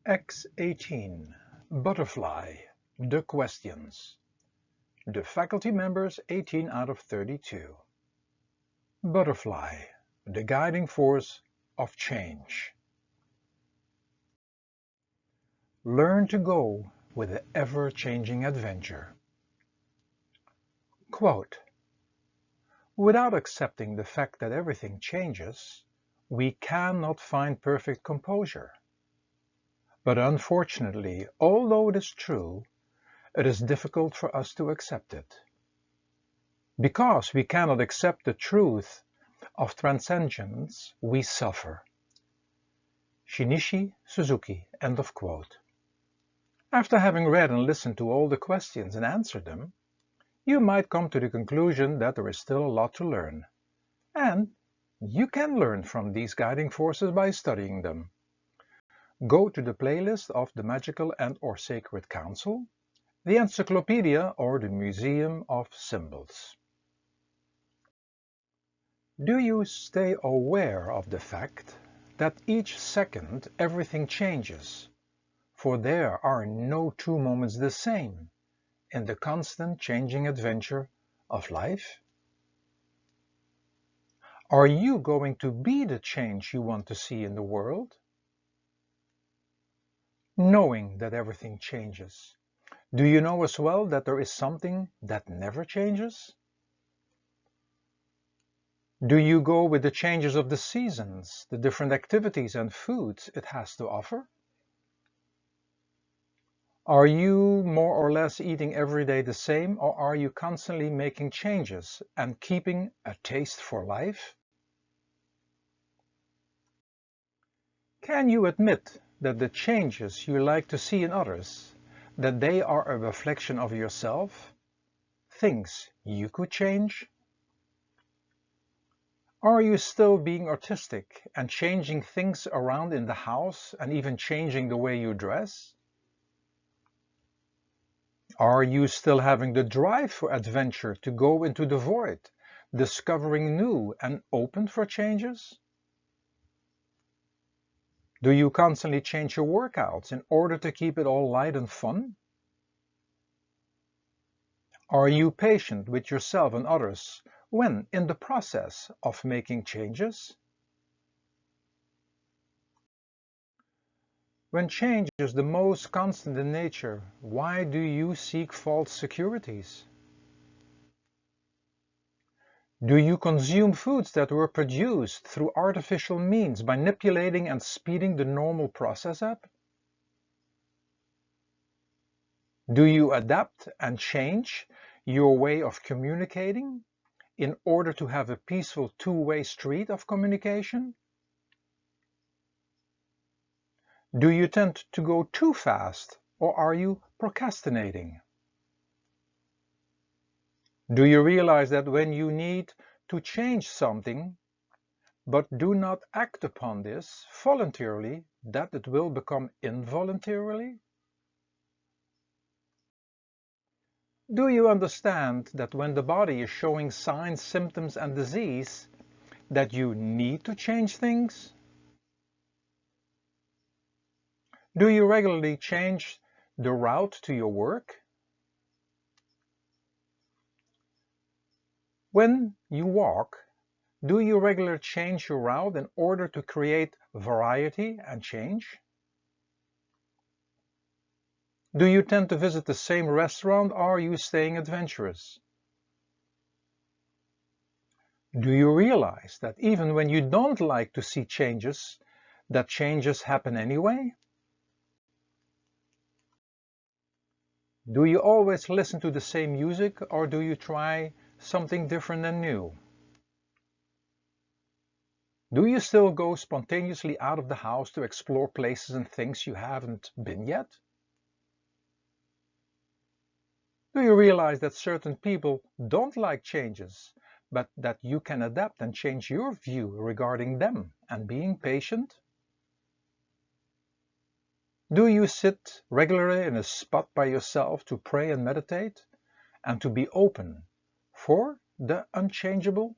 X18 Butterfly the Questions. The faculty members 18 out of 32. Butterfly, the guiding force of change. Learn to go with the ever-changing adventure. Quote, "Without accepting the fact that everything changes, we cannot find perfect composure. But unfortunately, although it is true, it is difficult for us to accept it. Because we cannot accept the truth of transcendence, we suffer." Shinichi Suzuki. End of quote. After having read and listened to all the questions and answered them, you might come to the conclusion that there is still a lot to learn. And you can learn from these guiding forces by studying them. Go to the playlist of the Magical and/or Sacred Council, the Encyclopedia, or the Museum of Symbols. Do you stay aware of the fact that each second everything changes, for there are no two moments the same in the constant changing adventure of life? Are you going to be the change you want to see in the world? Knowing that everything changes, do you know as well that there is something that never changes? Do you go with the changes of the seasons, the different activities and foods it has to offer? Are you more or less eating every day the same, or are you constantly making changes and keeping a taste for life? Can you admit that the changes you like to see in others, that they are a reflection of yourself, things you could change? Are you still being artistic and changing things around in the house and even changing the way you dress? Are you still having the drive for adventure to go into the void, discovering new and open for changes? Do you constantly change your workouts in order to keep it all light and fun? Are you patient with yourself and others when in the process of making changes? When change is the most constant in nature, why do you seek false securities? Do you consume foods that were produced through artificial means, manipulating and speeding the normal process up? Do you adapt and change your way of communicating in order to have a peaceful two-way street of communication? Do you tend to go too fast, or are you procrastinating? Do you realize that when you need to change something, but do not act upon this voluntarily, that it will become involuntarily? Do you understand that when the body is showing signs, symptoms, and disease, that you need to change things? Do you regularly change the route to your work? When you walk, do you regularly change your route in order to create variety and change? Do you tend to visit the same restaurant, or are you staying adventurous? Do you realize that even when you don't like to see changes, that changes happen anyway? Do you always listen to the same music, or do you try something different and new? Do you still go spontaneously out of the house to explore places and things you haven't been yet? Do you realize that certain people don't like changes, but that you can adapt and change your view regarding them and being patient? Do you sit regularly in a spot by yourself to pray and meditate and to be open for the unchangeable?